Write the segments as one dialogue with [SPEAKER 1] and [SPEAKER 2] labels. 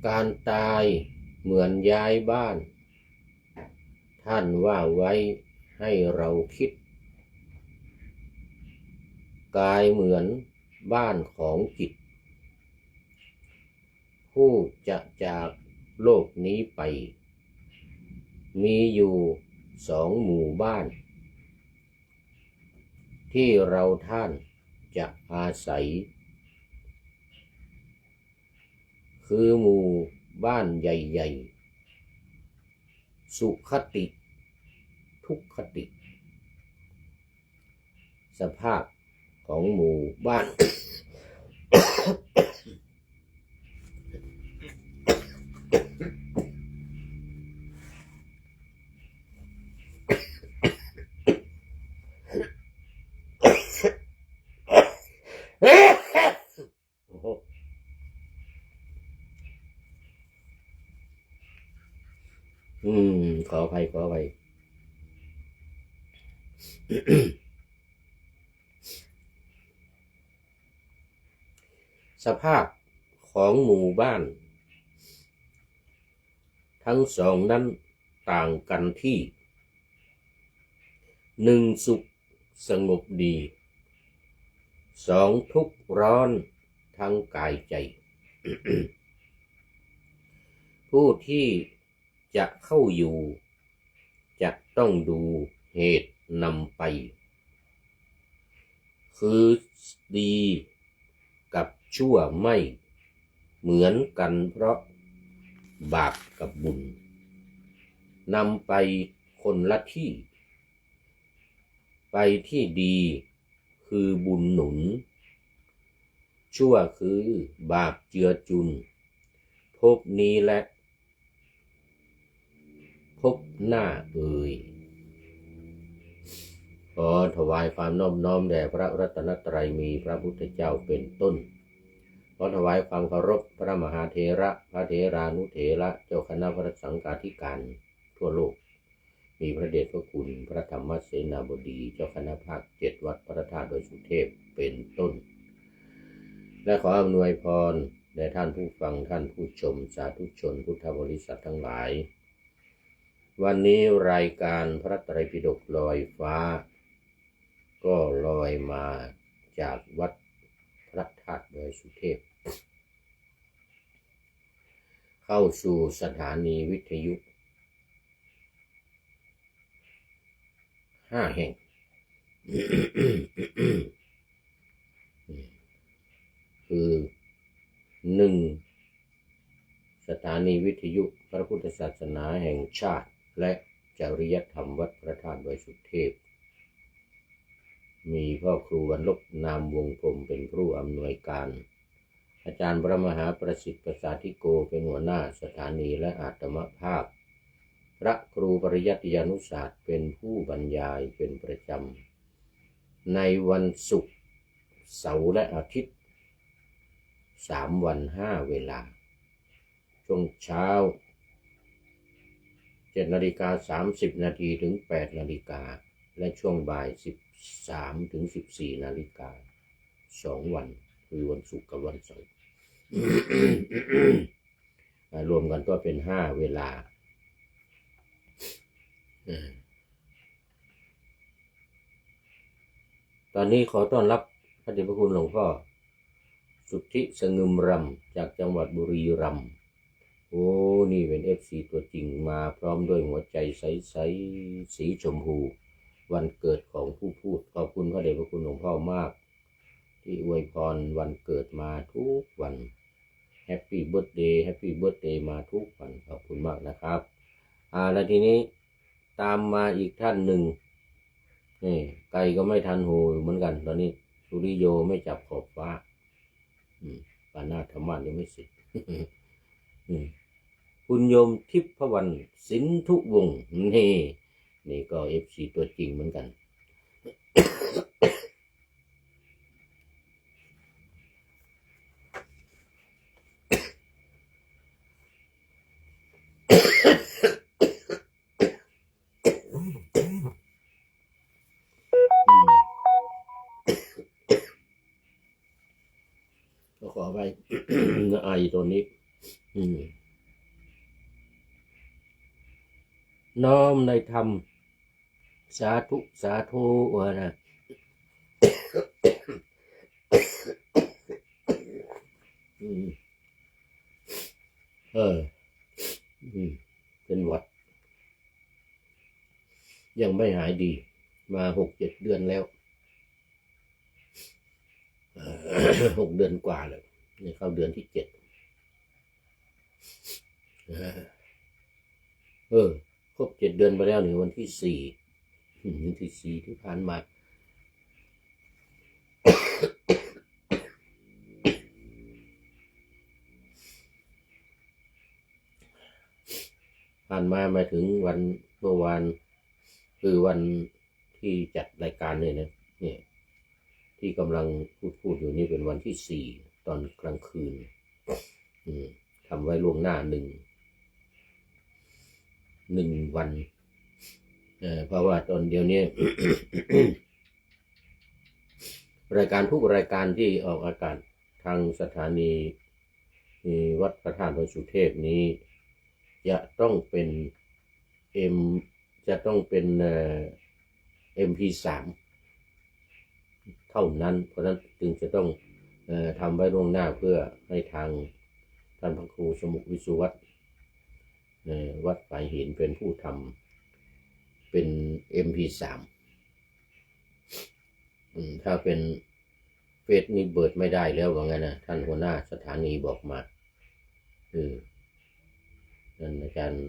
[SPEAKER 1] การตายเหมือนย้ายบ้านท่านว่าไว้ให้เราคิดกายเหมือนบ้านของจิตผู้จะจากโลกนี้ไปมีอยู่2 หมู่บ้านที่เราท่านจะอาศัยคือหมู่บ้านใหญ่ๆสุขติทุกขติสภาพของหมู่บ้าน ขออภัยสภาพของหมู่บ้านทั้งสองนั้นต่างกันที่1สุขสงบดี2ทุกข์ร้อนทั้งกายใจ ผู้ที่จะเข้าอยู่จะต้องดูเหตุนำไปคือดีกับชั่วไม่เหมือนกันเพราะบาปกับบุญนำไปคนละที่ไปที่ดีคือบุญหนุนชั่วคือบาปเจือจุนภพนี้และภพหน้าขอถวายความนอบน้อมแด่พระรัตนตรัยมีพระพุทธเจ้าเป็นต้นขอถวายความเคารพพระมหาเถระพระเถรานุเถระเจ้าคณะพระสังฆาธิการทั่วโลกมีพระเดชพระคุณพระธรรมเสนาบดีเจ้าคณะภาค7วัดพระธาตุดอยสุเทพเป็นต้นและขออำนวยพรแด่ท่านผู้ฟังท่านผู้ชมสาธุชนพุทธบริษัททั้งหลายวันนี้รายการพระไตรปิฎกลอยฟ้าก็ลอยมาจากวัดพระธาตุดอยสุเทพเข้าสู่สถานีวิทยุ5 แห่ง คือ 1. สถานีวิทยุพระพุทธศาสนาแห่งชาติและจริยธรรมวัดพระธาตุดอยสุเทพมีพ่อครูวรรณลบนามวงพรหมเป็นผู้อำนวยการอาจารย์พระมหาประสิทธิ์ประสาธิโกเป็นหัวหน้าสถานีและอาตมภาพพระครูปริยัติยานุศาสตร์เป็นผู้บรรยายเป็นประจำในวันศุกร์เสาร์และอาทิตย์3 วัน 5 เวลาช่วงเช้า7:30 น.ถึง 8 นาฬิกาและช่วงบ่าย13 ถึง 14 นาฬิกา2 วันคือวันศุกร์กับวันเสาร์ รวมกันก็เป็น5 เวลาตอนนี้ขอต้อนรับพระเดชพระคุณหลวงพ่อสุทธิสงึมรำจากจังหวัดบุรีรัมย์โอ้นี่เป็น FC ตัวจริงมาพร้อมด้วยหัวใจใสๆสีชมพูวันเกิดของผู้พูดขอบคุณพระเดชพระคุณหลวงพ่อมากที่อวยพรวันเกิดมาทุกวันแฮปปี้เบิร์ธเดย์มาทุกวันขอบคุณมากนะครับแล้วทีนี้ตามมาอีกท่านหนึ่งนี่ไก่ก็ไม่ทันหูเหมือนกันตอนนี้สุริโยไม่จับขอบฟ้าปานาธรรมะยังไม่เสร็จ คุณโยมทิพวรรณสินธุวงศ์นี่ก็ FC ตัวจริงเหมือนกัน ก็ขอไป ไอตัวนี้ น้อมในธรรมสาธุสาธุวะนะเป็นหวัดยังไม่หายดีมา6-7 เดือนแล้ว6 เดือนกว่าเลยนี่เข้าเดือนที่7ครบ7 เดือนไปแล้วนี่วันที่4ที่ผ่านมามาถึงวันเมื่อวานคือวันที่จัดรายการเนี่ยนะเนี่ยที่กำลังพูดอยู่นี่เป็นวันที่4ตอนกลางคืนทำไว้ล่วงหน้า1 วันเพราะว่าตอนเดียวนี้ รายการทุกรายการที่ออกอากาศทางสถานีวัดพระธาตุดอยสุเทพนี้จะต้องเป็นMP3 เท่านั้นเพราะนั้นจึงจะต้องทำไว้ล่วงหน้าเพื่อให้ทางท่านพระครูสมุวิสุวัตรวัดฝ่ายหินเป็นผู้ทำเป็น MP3 ถ้าเป็นเฟซนี่เบิดไม่ได้แล้วว่างั้นนะท่านหัวหน้าสถานีบอกมานั่นอาจารย์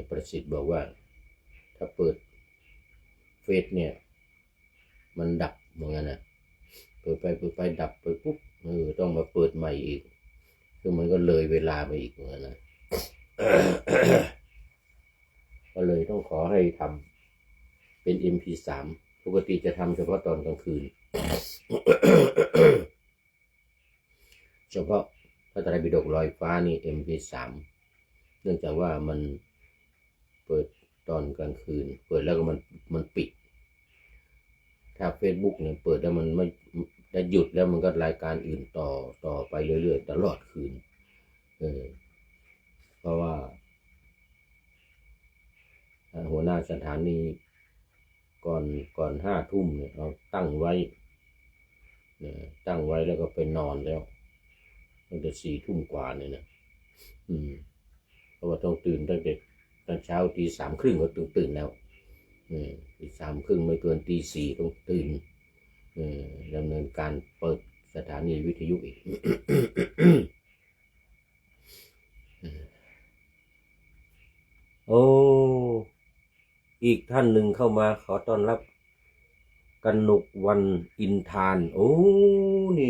[SPEAKER 1] ประสิทธิ์บอกว่าถ้าเปิดเฟซเนี่ยมันดับว่างั้นนะเปิดไปดับไปปุ๊บต้องมาเปิดใหม่อีกคือมันก็เลยเวลาไปอีกว่างั้นนะ ก็เลยต้องขอให้ทำเป็น MP3 ปกติจะทำเฉพาะตอนกลางคืน เฉพาะพระไตรปิฎกลอยฟ้านี่ MP3 เนื่องจากว่ามันเปิดตอนกลางคืนเปิดแล้วก็มันปิดถ้า Facebook เนี่ยเปิดแล้วมันไม่ได้หยุดแล้วมันก็รายการอื่นต่อไปเรื่อยๆตลอดคืนเพราะว่าหัวหน้าสถานีก่อน5 ทุ่มเนี่ยเราตั้งไว้แล้วก็ไปนอนแล้วตั้งแต่4 ทุ่มกว่าเนี่ยนะเพราะว่าต้องตื่นตั้งแต่ตอนเช้า3:30ก็ตื่นแล้ว3:30ไม่เกิน4:00ต้องตื่นดำเนินการเปิดสถานีวิทยุอีก โอ้อีกท่านหนึ่งเข้ามาขอต้อนรับกนกวันอินทานโอ้นี่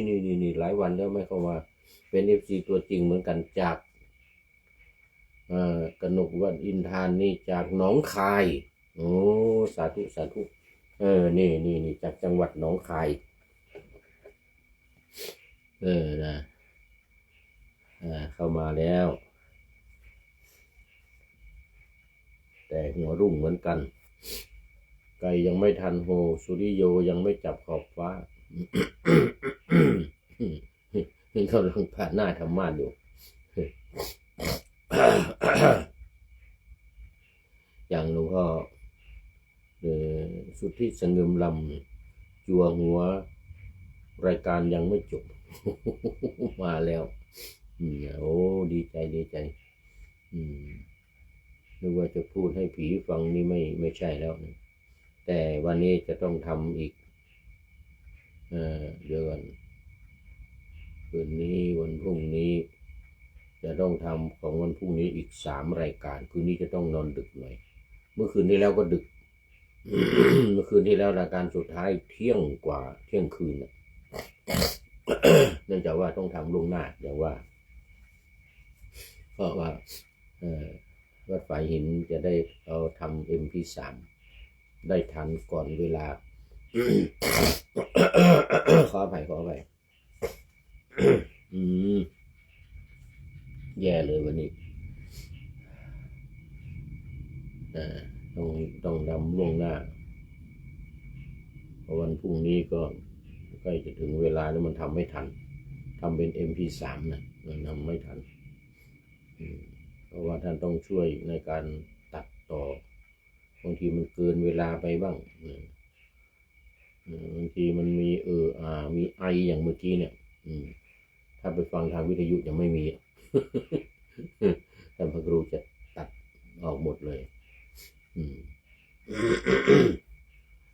[SPEAKER 1] หลายวันแล้วไม่เข้ามาเป็น FC ตัวจริงเหมือนกันจากกนกวันอินทานนี่จากหนองคายโอ้สาธุนี่จากจังหวัดหนองคายนะเข้ามาแล้วแต่หัวรุ่งเหมือนกันไก่ยังไม่ทันโฮสุริโยยังไม่จับขอบฟ้า เขาลงผ่านหน้าธรรมะอยู่ อย่างหลวงพ่อสุทธิสงมลำจัวหัวรายการยังไม่จบ มาแล้วโอ้ดีใจนึกว่าจะพูดให้ผีฟังนี่ไม่ใช่แล้วนะแต่วันนี้จะต้องทำอีกเดี๋ยวกันคืนนี้วันพรุ่งนี้จะต้องทำของวันพรุ่งนี้อีก3 รายการคืนนี้จะต้องนอนดึกหน่อยเมื่อคืนที่แล้วก็ดึก เมื่อคืนที่แล้วรายการสุดท้ายเที่ยงคืน เนื่องจากว่าต้องทำล่วงหน้าอย่างว่าเพราะว่าวัดฝ่ายหินจะได้เอาทำ MP3 ได้ทันก่อนเวลา ขออภัยแย่เลยวันนี้ต้องทำล่วงหน้าเพราะวันพรุ่งนี้ก็ใกล้จะถึงเวลาแล้วมันทำไม่ทันทำเป็น MP3 นะมันทำไม่ทัน เพราะว่าท่านต้องช่วยในการตัดต่อบางทีมันเกินเวลาไปบ้างบางทีมันมีมีไออย่างเมื่อกี้เนี่ยถ้าไปฟังทางวิทยุยังไม่มีท่านพระครูจะตัดออกหมดเลย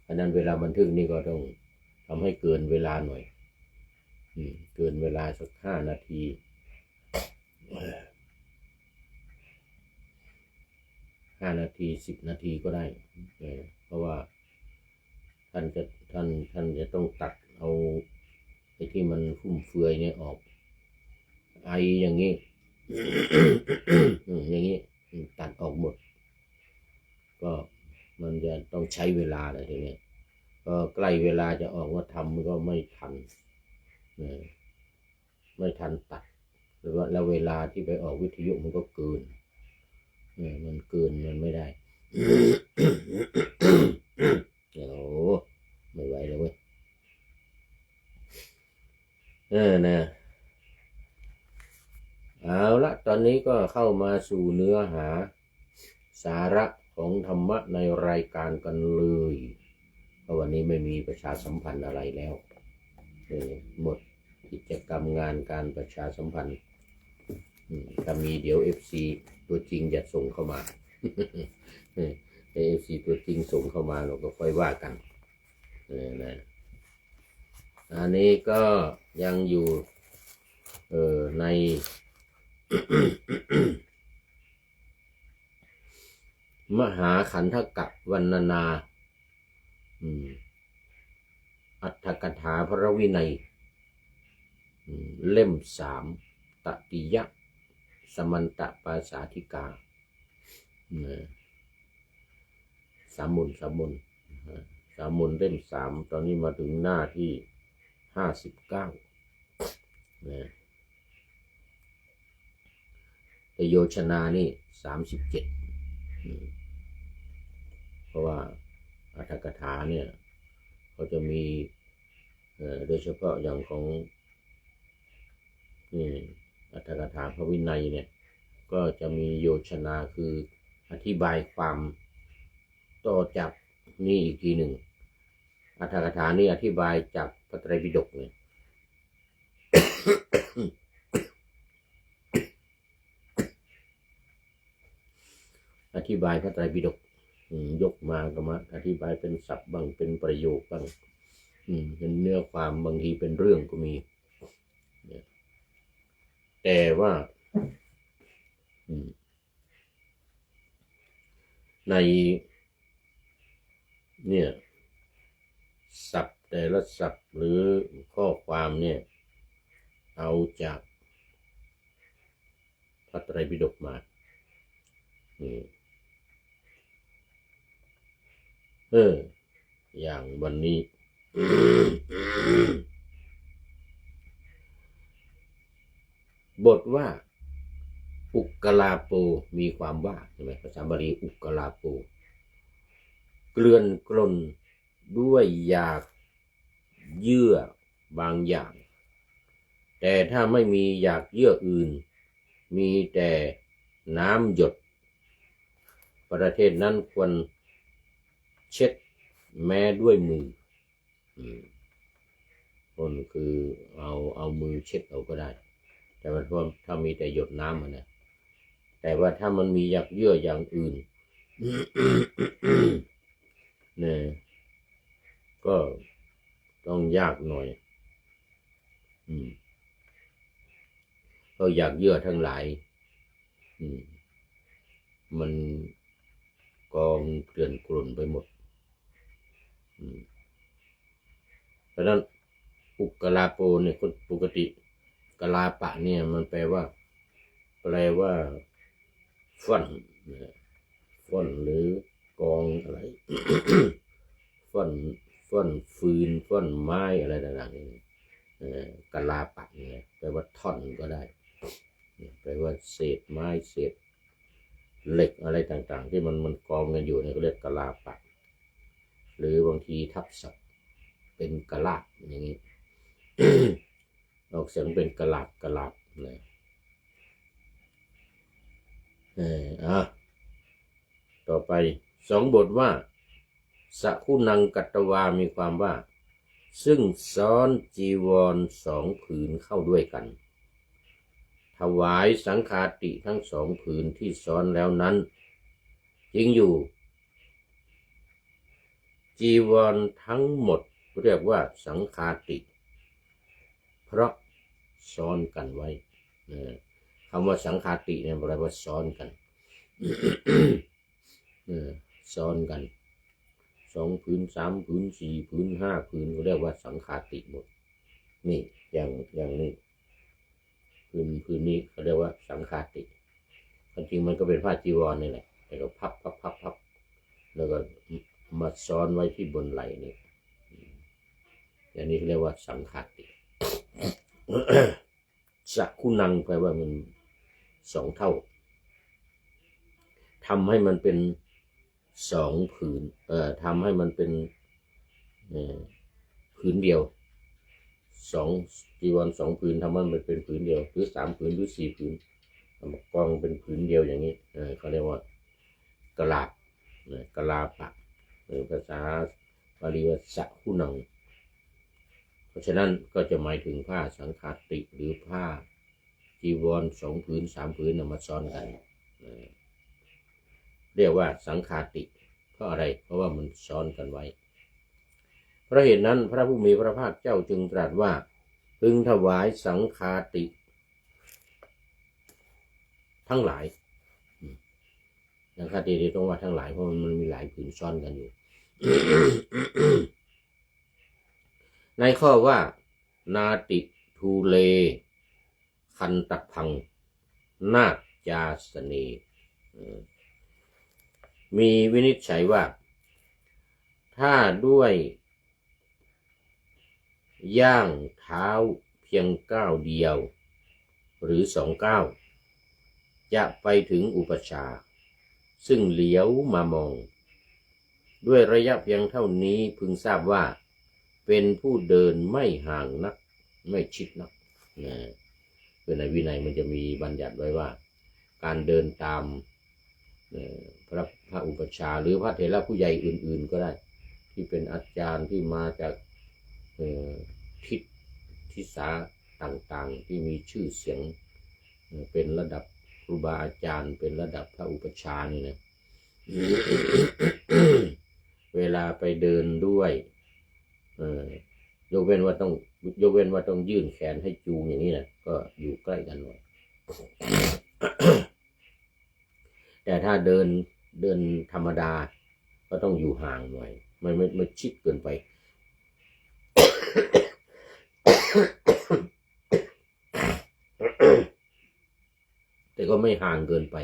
[SPEAKER 1] อันนั้นเวลาบันทึกนี่ก็ต้องทำให้เกินเวลาหน่อยเกินเวลาสัก5 นาที5 นาที10 นาทีก็ได้เพราะว่าท่านจะต้องตัดเอาไอ้ที่มันฟุ่มเฟือยเนี่ยออกไออย่างนี้ อย่างนี้ตัดออกหมดก็มันจะต้องใช้เวลาเลยทีนี้ก็ใกล้เวลาจะออกว่าทำมันก็ไม่ทันตัดหรือว่าแล้วเวลาที่ไปออกวิทยุมันก็เกินมันเกินมันไม่ได้โอ้ไม่ไหวเลยเว้ยนะเอาละตอนนี้ก็เข้ามาสู่เนื้อหาสาระของธรรมะในรายการกันเลยเพราะวันนี้ไม่มีประชาสัมพันธ์อะไรแล้วหมดกิจกรรมงานการประชาสัมพันธ์ถ้ามีเดี๋ยว FC ตัวจริงจะส่งเข้ามาFC ตัวจริงส่งเข้ามาเราก็ค่อยว่ากันนะอันนี้ก็ยังอยู่ใน มหาขันธกะวรรณนาอัตถกถาพระวินัยเล่ม3ตติยะสมันตปาสาธิกาสามมนเล่ม3ตอนนี้มาถึงหน้าที่59แต่โยชนานี่37เพราะว่าอัตถกถาเนี่ยเขาจะมีโดยเฉพาะอย่างของอัตถกถาพระวินัยเนี่ยก็จะมีโยชนาคืออธิบายความต่อจากนี่อีกทีหนึ่งอัตถกถานี่อธิบายจากพระไตรปิฎกเนี่ย อธิบายพระไตรปิฎกยกมาก็มาอธิบายเป็นศัพท์บ้างเป็นประโยคบ้างเป็นเนื้อความบางทีเป็นเรื่องก็มีแต่ว่าในเนี่ยศัพท์แต่ละศัพท์หรือข้อความเนี่ยเอาจากพระไตรปิฎกมาอย่างวันนี้ บทว่าอุกกลาโปมีความว่าใช่ไหมภาษาบาลีอุกกลาโปเกลื่อนกล่นด้วยอยากเยื่อบางอย่างแต่ถ้าไม่มีอยากเยื่ออื่นมีแต่น้ำหยดประเทศนั้นควรเช็ดแม้ด้วยมือคนคือเอามือเช็ดเอาก็ได้แต่มันถ้ามีแต่หยดน้ำมันนะแต่ว่าถ้ามันมีอยากเยื่ออย่างอื่น เนี่ยก็ต้องยากหน่อยก็อยากเยื่อทั้งหลายมันกองเกลื่อนกลุ่นไปหมดเพราะนั้นอุกกลาโปเนี่ยปกติกลาปะเนี่ยมันแปลว่าฟ่อนหรือกองอะไร ฟ่อนฟืนฟ่อนไม้อะไรต่างๆนี่กลาปะเนี่ยแปลว่าท่อนก็ได้แปลว่าเศษไม้เศษเหล็กอะไรต่างๆที่มันกองกันอยู่เนี่ยก็เรียกกลาปะหรือบางทีทับศัพท์เป็นกลาบอย่างนี้ ออกเสียงเป็นกลาบนะ ต่อไป2 บทว่าสักขุนังกัตตวามีความว่าซึ่งซ้อนจีวร2 ผืนเข้าด้วยกันถวายสังฆาติทั้ง2 ผืนที่ซ้อนแล้วนั้นจริงอยู่จีวรทั้งหมดเรียกว่าสังฆาติเพราะซ้อนกันไว้คำว่าสังฆาติเนี่ยแปลว่าซ้อนกันซ้อนกัน2 ผืน 3 ผืน 4 ผืน 5 ผืนเรียกว่าสังฆาติหมดนี่อย่างนี้ผืนนี้เขาเรียกว่าสังฆาติจริงมันก็เป็นผ้าจีวรนี่แหละแต่เราพับแล้วก็มาซ้อนไว้ที่บนไหล่นี่อย่างนี้เรียกว่าสังฆาติ สักขุนังแปลว่ามัน2 เท่าทำให้มันเป็น2 ผืนทำให้มันเป็นผืนเดียวจีวร2 ผืนทำให้มันเป็นผืนเดียวหรือ3 ผืนหรือ4 ผืนเอามากองเป็นผืนเดียวอย่างนี้เขาเรียกว่ากลาบกลาปะภาษาบาลีว่าสักขุนังเพราะฉะนั้นก็จะหมายถึงผ้าสังฆาติหรือผ้าจีวร2 ผืน 3 ผืนมาซ้อนกันเรียกว่าสังฆาติเพราะอะไรเพราะว่ามันซ้อนกันไว้เพราะเหตุนั้นพระผู้มีพระภาคเจ้าจึงตรัสว่าพึงถวายสังฆาติทั้งหลายสังฆาติที่ต้องว่าทั้งหลายเพราะมันมีหลายผืนซ้อนกันอยู่ ในข้อว่านาติทูเลคันตพังนาคจาสเนมีวินิจฉัยว่าถ้าด้วยย่างเท้าเพียง9 เดียวหรือ2 ก้าวจะไปถึงอุปชาซึ่งเหลียวมามองด้วยระยะเพียงเท่านี้พึงทราบว่าเป็นผู้เดินไม่ห่างนักไม่ชิดนักคือในวินัยมันจะมีบัญญัติไว้ว่าการเดินตามพระอุปชาหรือพระเถระผู้ใหญ่อื่นๆก็ได้ที่เป็นอาจารย์ที่มาจากทิศทิศาต่างๆที่มีชื่อเสียงเป็นระดับครูบาอาจารย์เป็นระดับพระอุปชานี่นะ เวลาไปเดินด้วยยกเว้นว่าต้องยื่นแขนให้จูงอย่างนี้นะก็อยู่ใกล้กันหน่อย แต่ถ้าเดินธรรมดาก็ต้องอยู่ห่างหน่อยไม่ชิดเกินไป แต่ก็ไม่ห่างเกินไป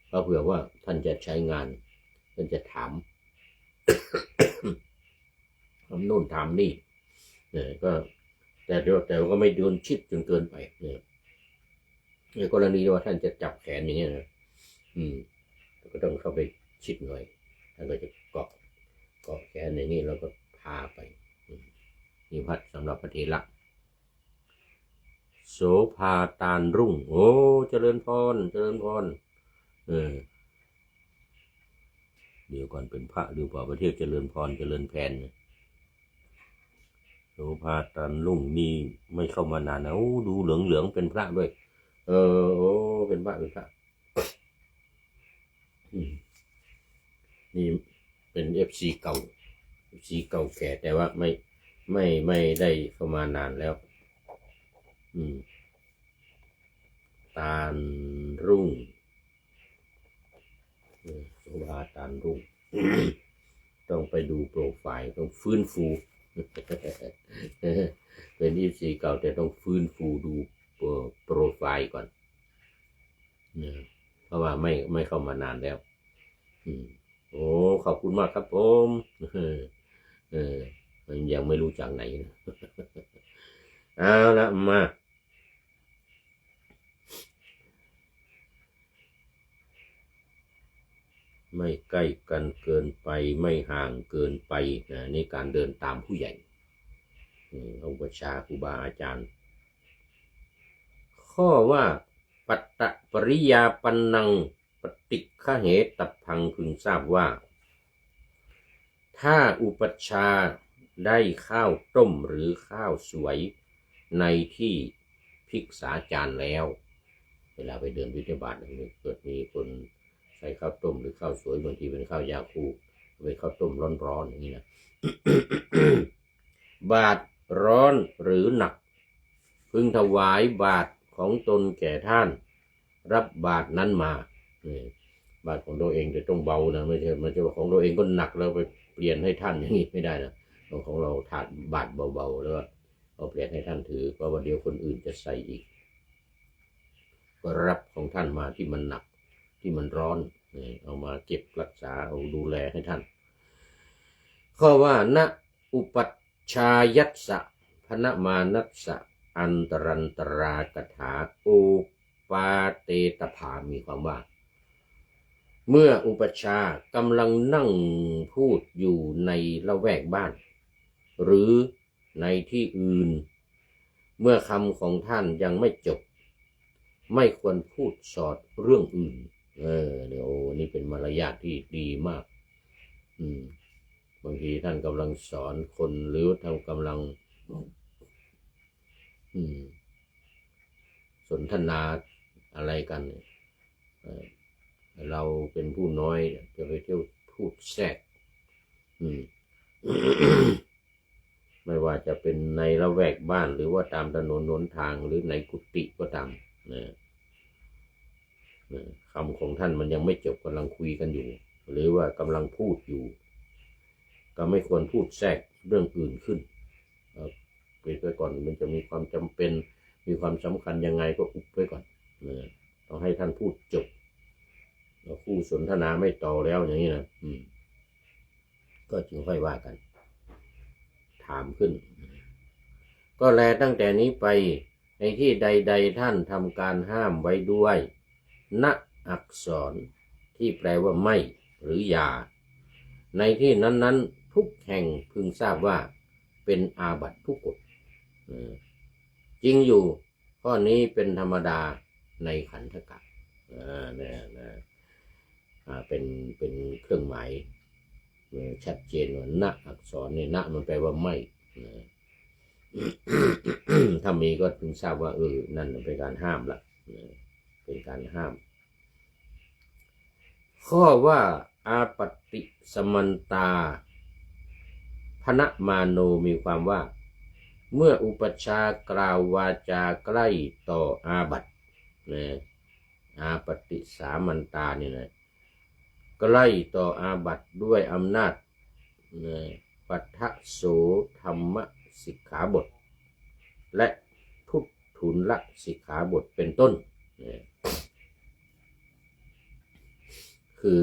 [SPEAKER 1] เพราะเผื่อว่าท่านจะใช้งานท่านจะถามทำโน่นถามนี่ก็แต่ก็ไม่โดนชิดจนเกินไปในกรณีว่าท่านจะจับแขนอย่างเงี้ยนะก็ต้องเข้าไปชิดหน่อยท่านก็จะเกาะแขนอย่างนี้แล้วก็พาไปนี่พัดสำหรับพระเถระโสภาตาลรุ่งโอ้เจริญพรเดี๋ยวก่อนเป็นพระหรือเปล่าประเทศเจริญพรเจริญแพนโสภาตาลรุ่งนี่ไม่เข้ามานานนะดูเหลืองเป็นพระด้วยเป็นพระนี่เป็น FC เก่าแก่แต่ว่าไม่ได้เข้ามานานแล้วตาลรุ่งโสภาตาลรุ่ง ต้องไปดูโปรไฟล์ต้องฟื้นฟู เป็น FC เก่าแต่ต้องฟื้นฟูดูโปรไฟล์ก่อนเพราะว่าไม่เข้ามานานแล้วโอ้ขอบคุณมากครับผมยังไม่รู้จากไหนนะเอาละมาไม่ใกล้กันเกินไปไม่ห่างเกินไปนี่การเดินตามผู้ใหญ่อุปชาครูบาอาจารย์ข้อว่าปัตตปริยาปันนัง ฏิฆะเหตัพพังพึงทราบว่าถ้าอุปัชฌาย์ได้ข้าวต้มหรือข้าวสวยในที่ภิกษาจารแล้วเวลาไปเดินบิณฑบาตเกิดมีคนใส่ข้าวต้มหรือข้าวสวยบางทีเป็นข้าวยาคูเป็นข้าวต้มร้อนๆอย่างนี้นะ บาตรร้อนหรือหนักพึงถวายบาตรของตนแก่ท่านรับบาตรนั้นมาบาตรของตัวเองจะต้องเบานะไม่ใช่ว่าของตัวเองก็หนักแล้วไปเปลี่ยนให้ท่านอย่างนี้ไม่ได้นะของเราถาดบาตรเบาๆแล้วเอาเปลี่ยนให้ท่านถือเพราะว่าเดี๋ยวคนอื่นจะใส่อีกก็รับของท่านมาที่มันหนักที่มันร้อนเอามาเก็บรักษาเอาดูแลให้ท่านข้อว่าณอุปัชฌายัสสะพนะมานัสสะอันตรันตรากถาโอปาเตตภามีความว่าเมื่ออุปัชฌาย์กำลังนั่งพูดอยู่ในละแวกบ้านหรือในที่อื่นเมื่อคำของท่านยังไม่จบไม่ควรพูดสอดเรื่องอื่นเดี๋ยวนี่เป็นมารยาทที่ดีมากบางทีท่านกำลังสอนคนหรือท่านกำลังสนทนาอะไรกันเราเป็นผู้น้อยจะไปเที่ยวพูดแทรกไม่ว่าจะเป็นในละแวกบ้านหรือว่าตามถนนหนทางหรือในกุฏิก็ตามคำของท่านมันยังไม่จบกำลังคุยกันอยู่หรือว่ากำลังพูดอยู่ก็ไม่ควรพูดแทรกเรื่องอื่นขึ้นปิดไว้ก่อนมันจะมีความจำเป็นมีความสำคัญยังไงก็อุบไว้ก่อนต้องให้ท่านพูดจบคู่สนทนาไม่ต่อแล้วอย่างนี้นะก็จึงค่อยว่ากันถามขึ้นก็แลตั้งแต่นี้ไปในที่ใดๆท่านทำการห้ามไว้ด้วยณอักษรที่แปลว่าไม่หรืออย่าในที่นั้นๆทุกแห่งพึงทราบว่าเป็นอาบัติทุกกฎจริงอยู่ข้อนี้เป็นธรรมดาในขันธกะเป็นเครื่องหมายชัดเจนว่าณอักษรเนี่ยณมันแปลว่าไม่ ถ้ามีก็พึงทราบว่านั่นเป็นการห้ามละเป็นการห้ามข้อว่าอาปติสมันตาพนะมาโนมีความว่าเมื่ออุปัชฌาย์กล่าววาจาใกล้ต่ออาบัติอาปติสามันตาเนี่ยนะใกล้ต่ออาบัติด้วยอำนาจปัทถโสธรรมสิกขาบทและทุตถุลสิกขาบทเป็นต้นคือ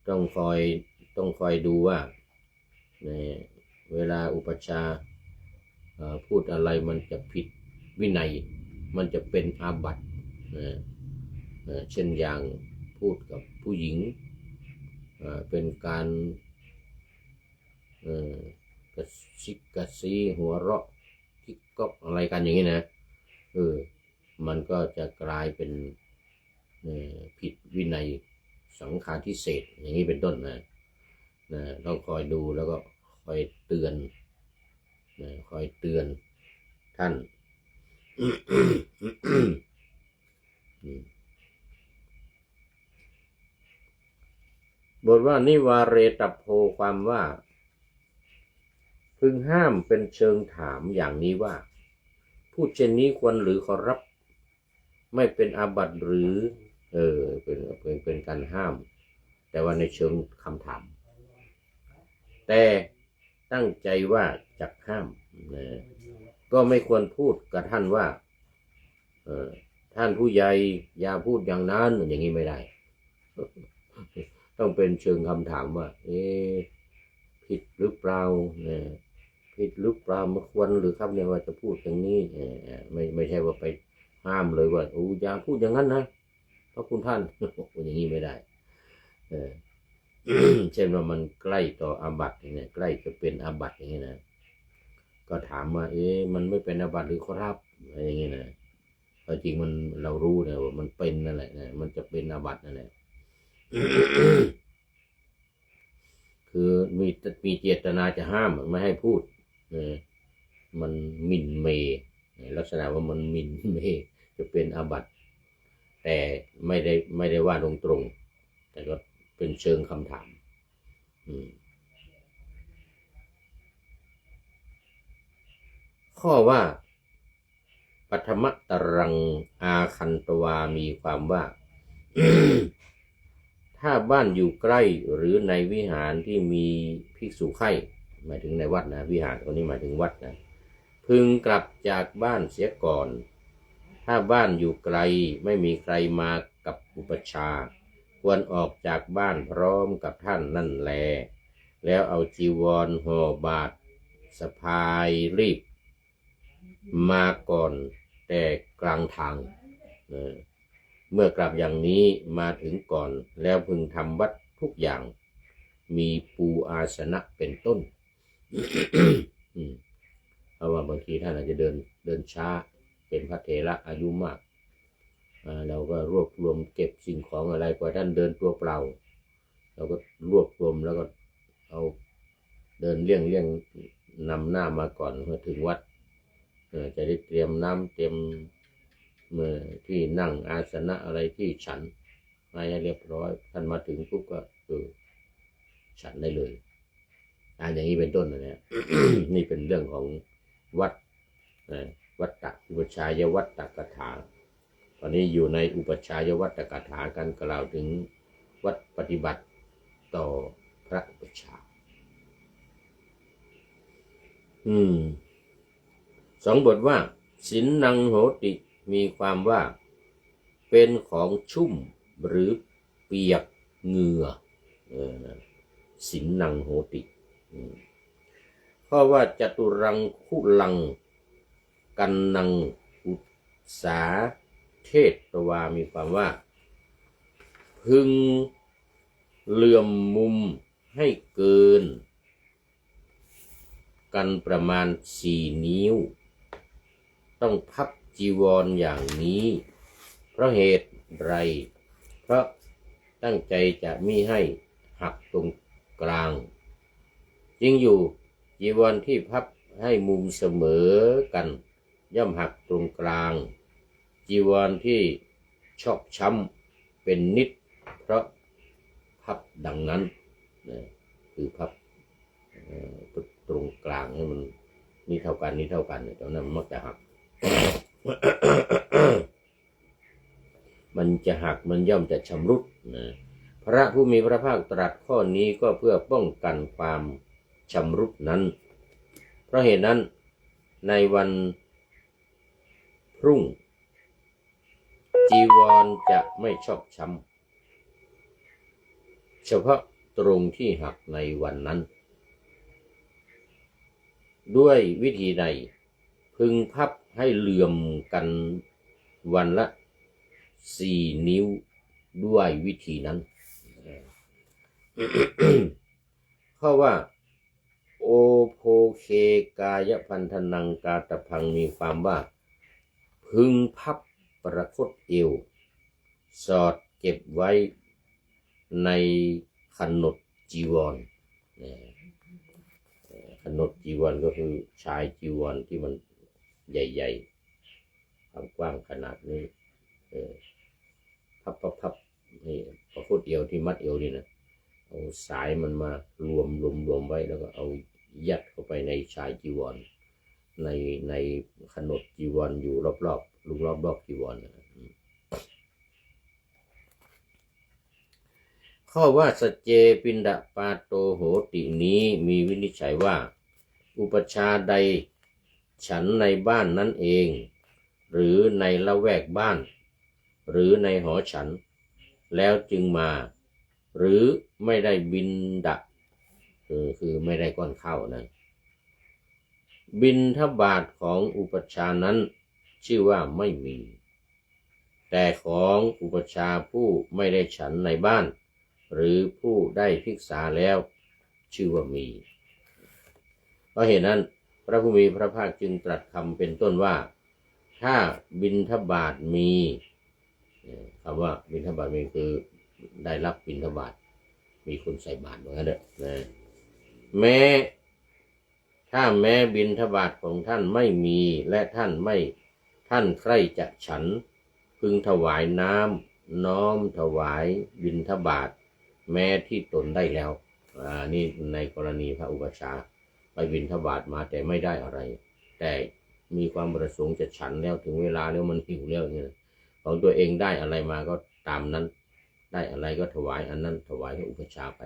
[SPEAKER 1] ต้องคอยดูว่าเวลาอุปัชฌาย์พูดอะไรมันจะผิดวินัยมันจะเป็นอาบัติเช่นอย่างพูดกับผู้หญิงเป็นการกระซิกกระซีหัวเราะกิ๊กก๊อกอะไรกันอย่างนี้นะมันก็จะกลายเป็นผิดวินัยสังฆาทิเศษอย่างนี้เป็นต้นนะต้องคอยดูแล้วก็คอยเตือนท่าน บทว่านิวาเรตโพความว่าพึงห้ามเป็นเชิงถามอย่างนี้ว่าพูดเช่นนี้ควรหรือขอรับไม่เป็นอาบัติหรือเป็นการห้ามแต่ว่าในเชิงคำถามแต่ตั้งใจว่าจะห้ามก็ไม่ควรพูดกับท่านว่าท่านผู้ใหญ่อย่าพูดอย่างนั้นอย่างนี้ไม่ได้ ต้องเป็นเชิงคำถามว่าผิดหรือเปล่าผิดหรือเปล่ามาควรหรือครับเนี่ยว่าจะพูดอย่างนี้ไม่ใช่ว่าไปห้ามเลยว่าอย่าพูดอย่างนั้นนะเพราะคุณท่าน อย่างนี้ไม่ได้เช่นว่ามันใกล้ต่ออาบัติเนี่ยใกล้จะเป็นอาบัติอย่างนี้นะก็ถามว่ามันไม่เป็นอาบัติหรือครับอะไรอย่างนี้นะ จริงมันเรารู้เนี่ยว่ามันเป็นนั่นแหละนะมันจะเป็นอาบัตินั่นแหละ คือมีเจตนาจะห้ามไม่ให้พูดมันหมิ่นเมย์ลักษณะว่ามันหมิ่นเมย์จะเป็นอาบัติแต่ไม่ได้ว่าตรงๆแต่ก็เป็นเชิงคำถามข้อว่าปัทมตรังอาคันตวามีความว่า ถ้าบ้านอยู่ใกล้หรือในวิหารที่มีภิกษุไข่หมายถึงในวัดนะวิหารคนนี้หมายถึงวัดนะพึงกลับจากบ้านเสียก่อนถ้าบ้านอยู่ไกลไม่มีใครมากับอุปชาควรออกจากบ้านพร้อมกับท่านนั่นแลแล้วเอาจีวรห่อบาตรสะพายรีบมาก่อนแต่กลางทางเมื่อกลับอย่างนี้มาถึงก่อนแล้วพึงทำวัดทุกอย่างมีปูอาสนะเป็นต้น เพราะว่าบางทีท่านอาจจะเดินช้าเป็นพระเถระอายุมากเราก็รวบรวมเก็บสิ่งของอะไรกว่าท่านเดินตัวเปล่าเราก็รวบรวมแล้วก็เอาเดินเลี่ยงนำหน้ามาก่อนเมื่อถึงวัดจะได้เตรียมน้ำเตรียมที่นั่งอาสนะอะไรที่ฉันให้เรียบร้อยท่านมาถึงปุ๊บก็ฉันได้เลยอย่างนี้เป็นต้นนะเนี่ย นี่เป็นเรื่องของวัดวัตตะอุปชายวัตตกถาตอนนี้อยู่ในอุปชายวัตตกถากันกล่าวถึงวัดปฏิบัติต่อพระอุปชาสองบทว่าสินนังโหติมีความว่าเป็นของชุ่มหรือเปียกเหงื่อสินนังโหติเพราะว่าจตุรังคุลังกันนังอุสาเทศตวามีความว่าพึงเหลื่อมมุมให้เกินกันประมาณ4 นิ้วต้องพับจีวรอย่างนี้เพราะเหตุไรเพราะตั้งใจจะมิให้หักตรงกลางจริงอยู่จีวรที่พับให้มุมเสมอกันย่อมหักตรงกลางจีวรที่ชอกช้ำเป็นนิดเพราะพับดังนั้นคือพับตรงกลางให้มันนี่เท่ากันตอนนั้นมันมักจะหัก มันจะหักมันย่อมจะชำรุดพระผู้มีพระภาคตรัสข้อนี้ก็เพื่อป้องกันความชำรุดนั้นเพราะเหตุนั้นในวันพรุ่งจีวรจะไม่ชอกช้ำเฉพาะตรงที่หักในวันนั้นด้วยวิธีใดพึงพับให้เหลื่อมกันวันละ4 นิ้วด้วยวิธีนั้น เพราะว่าโอโพเคกายพันธนังกาตพังมีความว่าพึงพับประคตเอวสอดเก็บไว้ในขนดจีวรขนดจีวรก็คือชายจีวรที่มันใหญ่ๆความกว้างขนาดนี้พับนี่ประคตเอวที่มัดเอวนี่นะเอาสายมันมารวมไว้แล้วก็เอายัดเข้าไปในชายจีวรในขนดจีวรอยู่รอบจีวรข้อว่าสเจปินดาปาโตโหตินี้มีวินิจฉัยว่าอุปชาใดฉันในบ้านนั่นเองหรือในละแวกบ้านหรือในหอฉันแล้วจึงมาหรือไม่ได้บินดะคือไม่ได้ก้อนข้าวนะบิณฑบาตของอุปชานั้นชื่อว่าไม่มีแต่ของอุปชาผู้ไม่ได้ฉันในบ้านหรือผู้ได้ภิกษาแล้วชื่อว่ามีเพราะเหตุนั้นพระผู้มีพระภาคจึงตรัสคำเป็นต้นว่า ถ้าบิณฑบาตมีคำว่าบิณฑบาตมีคือได้รับบิณฑบาตมีคนใส่บาตรเหมือนกันเด้อนะแม้ถ้าแม้บิณฑบาตของท่านไม่มีและท่านใคร่จะฉันพึงถวายน้ำน้อมถวายบิณฑบาตแม้ที่ตนได้แล้วนี่ในกรณีพระอุปัชฌาย์ไปบิณฑบาตมาแต่ไม่ได้อะไรแต่มีความประสงค์จะฉันแล้วถึงเวลาแล้วมันหิวแล้วเนี่ยของตัวเองได้อะไรมาก็ตามนั้นได้อะไรก็ถวายอันนั้นถวายให้อุปัชฌาย์ไป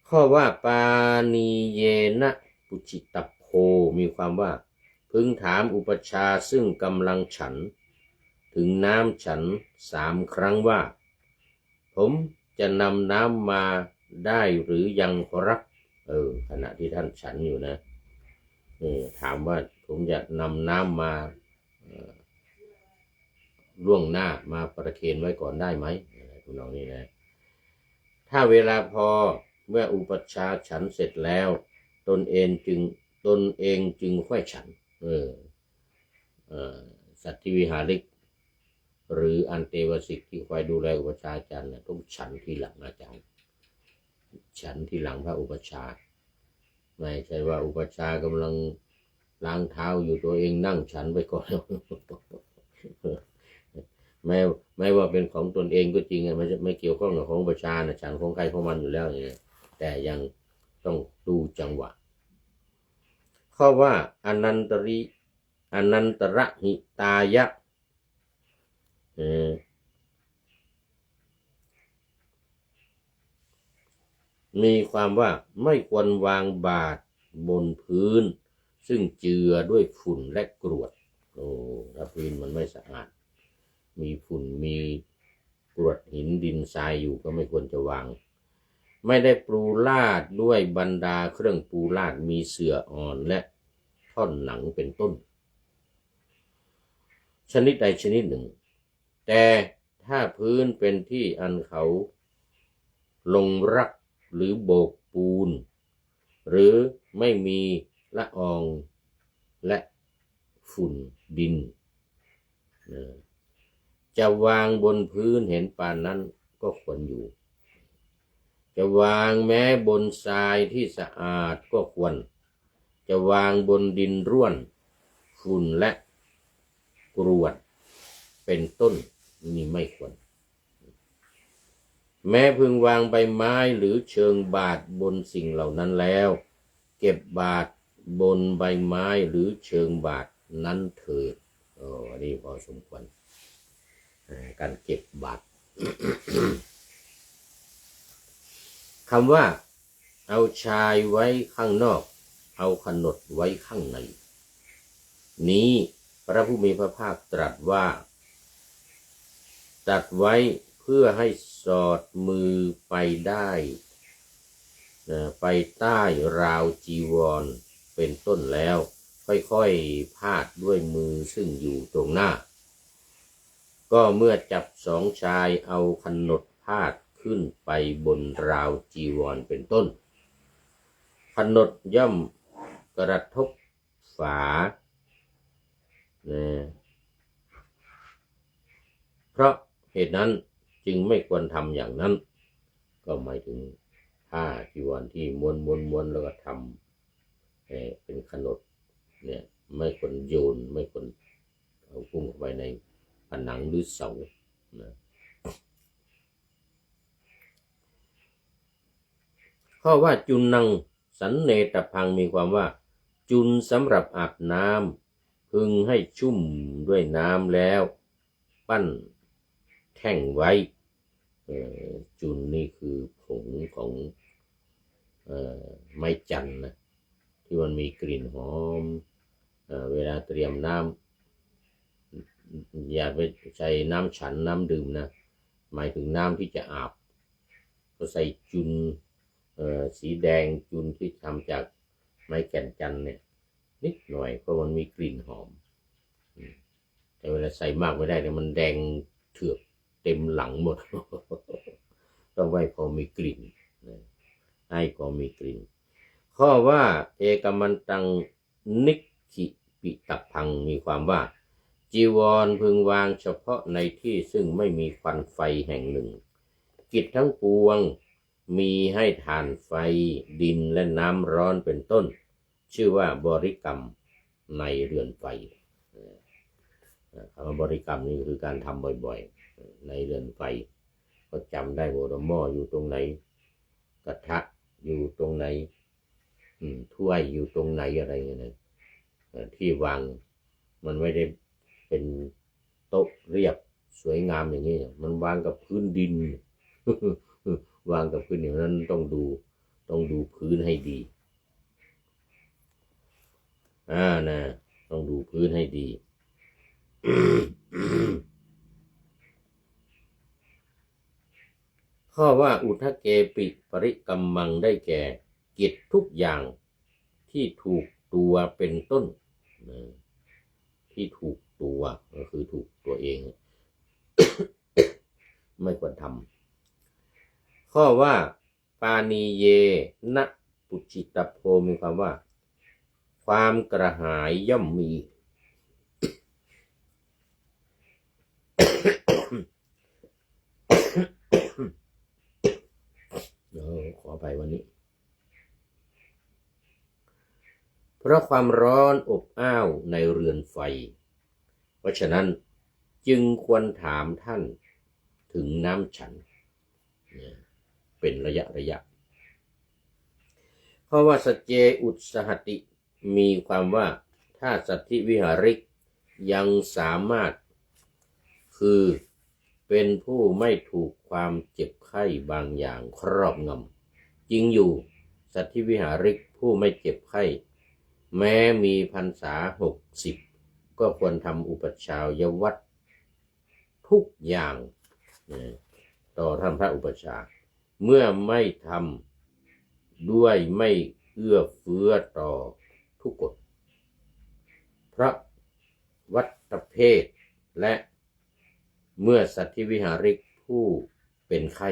[SPEAKER 1] ข้อว่าปานีเยนะปุจิตโพมีความว่าพึงถามอุปัชฌาย์ซึ่งกำลังฉันถึงน้ำฉัน3 ครั้งว่าผมจะนำน้ำมาได้หรือยังครับขณะที่ท่านฉันอยู่นะถามว่าผมจะนำน้ำมาล่วงหน้ามาประเคนไว้ก่อนได้ไหมคุณน้องนี่นะถ้าเวลาพอเมื่ออุปัชฌาย์ฉันเสร็จแล้วตนเองจึงค่อยฉันสัตถิวิหาริกหรืออันเตวสิกที่คอยดูแลอุปัชฌาย์อาจารย์ต้องฉันทีหลังอาจารย์ฉันทีหลังพระอุปัชฌาย์ไม่ใช่ว่าอุปัชฌาย์กำลังล้างเท้าอยู่ตัวเองนั่งฉันไปก่อนไม่ว่าเป็นของตนเองก็จริงไม่เกี่ยวข้องกับของอุปัชฌาย์นะฉันของใครของมันอยู่แล้วอย่างนี้แต่ยังต้องดูจังหวะข้อว่าอนันตระหิตายะมีความว่าไม่ควรวางบาตรบนพื้นซึ่งเจือด้วยฝุ่นและกรวดถ้าพื้นมันไม่สะอาดมีฝุ่นมีกรวดหินดินทรายอยู่ก็ไม่ควรจะวางไม่ได้ปูลาดด้วยบรรดาเครื่องปูลาดมีเสื่ออ่อนและท่อนหนังเป็นต้นชนิดใดชนิดหนึ่งแต่ถ้าพื้นเป็นที่อันเขาลงรักหรือโบกปูนหรือไม่มีละอองและฝุ่นดินจะวางบนพื้นเห็นปานนั้นก็ควรอยู่จะวางแม้บนทรายที่สะอาดก็ควรจะวางบนดินร่วนฝุ่นและกรวดเป็นต้นนี่ไม่ควรแม้พึงวางใบไม้หรือเชิงบาตรบนสิ่งเหล่านั้นแล้วเก็บบาตรบนใบไม้หรือเชิงบาตรนั้นเถิดอันนี้พอสมควรการเก็บบาตร คำว่าเอาชายไว้ข้างนอกเอาขนดไว้ข้างในนี้พระผู้มีพระภาคตรัสว่าตัดไว้เพื่อให้สอดมือไปได้ไปใต้ราวจีวรเป็นต้นแล้วค่อยๆพาดด้วยมือซึ่งอยู่ตรงหน้าก็เมื่อจับ2 ชายเอาขนดพาดขึ้นไปบนราวจีวรเป็นต้นขนดย่อมกระทบฝาเพราะเหตุนั้นจึงไม่ควรทำอย่างนั้นก็หมายถึงผ้าจีวรที่ม้วนแล้วก็ทำเป็นขนดเนี่ยไม่ควรโยนไม่ควรเอาพุ่งเข้าไปในผนังหรือเสานะข้อว่าจุนนังสันเนตพังมีความว่าจุนสำหรับอาบน้ำพึงให้ชุ่มด้วยน้ำแล้วปั้นแท่งไว้จุนนี่คือผงของไม้จันทร์นะที่มันมีกลิ่นหอมเวลาเตรียมน้ำอย่าไปใส่น้ำฉันน้ำดื่มนะหมายถึงน้ำที่จะอาบก็ใส่จุนสีแดงจุนที่ทำจากไม้แก่นจันทร์เนี่ยนิดหน่อยเพราะมันมีกลิ่นหอมแต่เวลาใส่มากไม่ได้แต่มันแดงเถือกเต็มหลังหมด ต้องไว้พอมีกลิ่นให้พอมีกลิ่นข้อว่าเอกมันตังนิขิ ปิตับพังมีความว่าจีวรพึงวางเฉพาะในที่ซึ่งไม่มีควันไฟแห่งหนึ่งกิจทั้งปวงมีให้ทานไฟดินและน้ำร้อนเป็นต้นชื่อว่าบริกรรมในเรือนไฟคำว่าบริกรรมนี่คือการทำบ่อยๆในเรือนไฟก็จำได้ว่าหม้ออยู่ตรงไหนกระทะอยู่ตรงไหนถ้วยอยู่ตรงไหนอะไรเงี้ยนะที่วางมันไม่ได้เป็นโต๊ะเรียบสวยงามอย่างนี้มันวางกับพื้นดิน วางกับพื้นอย่างนั้นต้องดูพื้นให้ดีนะต้องดูพื้นให้ดี ข้อว่าอุทเกปิปริกัมมังได้แก่กิจทุกอย่างที่ถูกตัวเป็นต้นที่ถูกตัวก็คือถูกตัวเอง ไม่ควรทำข้อว่าปานีเยนะปุจิตโพมีความว่าความกระหายย่อมมี ขอไปวันนี้เพราะความร้อนอบอ้าวในเรือนไฟเพราะฉะนั้นจึงควรถามท่านถึงน้ำฉันเป็นระยะเพราะว่าสัจเจอุตสหติมีความว่าถ้าสัตถิวิหาริกยังสามารถคือเป็นผู้ไม่ถูกความเจ็บไข้บางอย่างครอบงำจริงอยู่สัตถิวิหาริกผู้ไม่เจ็บไข้แม้มีพรรษา60ก็ควรทำอุปชายวัตรทุกอย่างต่อท่านพระอุปชาเมื่อไม่ทำด้วยไม่เอื้อเฟื้อต่อทุกกฎเพราะวัตเพศและเมื่อสัตถิวิหาริกผู้เป็นไข้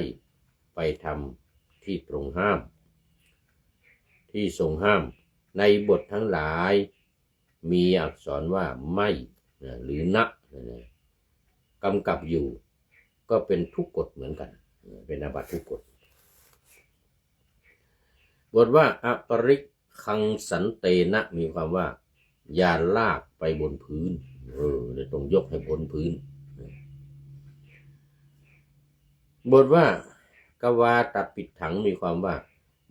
[SPEAKER 1] ไปทำที่ตรงห้ามที่ทรงห้ามในบททั้งหลายมีอักษรว่าไม่หรือนะกำกับอยู่ก็เป็นทุกกฎเหมือนกันเป็นอาบัติทุกกฎบทว่าอปริคังสันเตนะมีความว่าอย่าลากไปบนพื้นเลยต้องยกให้บนพื้นบทว่ากวาตปิดถังมีความว่า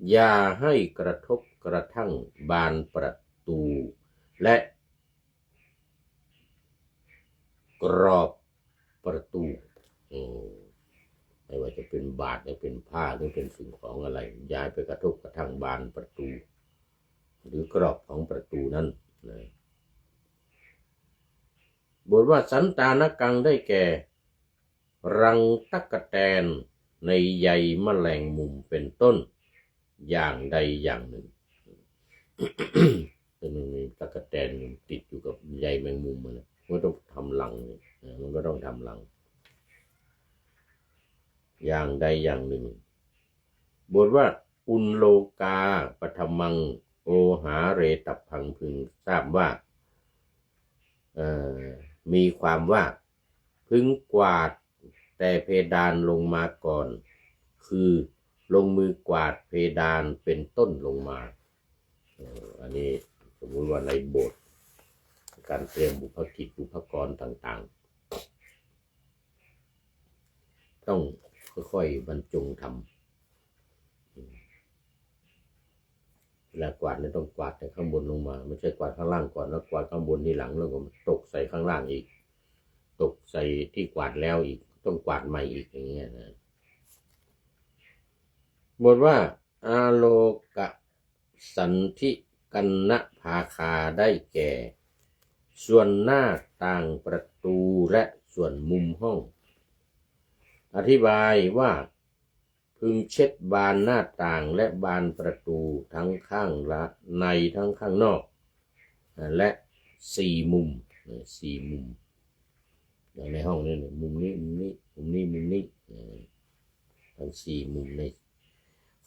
[SPEAKER 1] อย่าให้กระทบกระทั่งบานประตูและกรอบประตูไม่ว่าจะเป็นบาทหรือเป็นผ้าหรือเป็นสิ่งของอะไรอย่าไปกระทบกระทั่งบานประตูหรือกรอบของประตูนั้นบทว่าสันตานกังได้แก่รังตั๊กแตนในใยแมลงมุมเป็นต้นอย่างใดอย่างหนึ่ง มันมีตั๊กแตนติดอยู่กับใยแมงมุมมันต้องทำรังมันก็ต้องทำรังอย่างใดอย่างหนึ่งบทว่าอุนโลกาปฐมังโอหาเรตับพังพึงทราบว่ามีความว่าพึงกวาดแต่เพดานลงมาก่อนคือลงมือกวาดเพดานเป็นต้นลงมาอันนี้สมมติว่าในโบสถ์การเตรียมบุพกิจบุพกรต่างๆต้องค่อยๆบรรจงทำเวลากวาดเนี่ยต้องกวาดแต่ข้างบนลงมาไม่ใช่กวาดข้างล่างก่อนแล้วกวาดข้างบนทีหลังแล้วก็ตกใส่ข้างล่างอีกตกใส่ที่กวาดแล้วอีกต้องกวาดใหม่อีกอย่างเงี้ยนะบทว่าอาโลกสันธิกันนะภาคาได้แก่ส่วนหน้าต่างประตูและส่วนมุมห้องอธิบายว่าพึงเช็ดบานหน้าต่างและบานประตูทั้งข้างละในทั้งข้างนอกและ4 มุมอย่างในห้องนี่มุมนี้มุมนี้มุมนี้มุมนี้ทั้ง4 มุมใน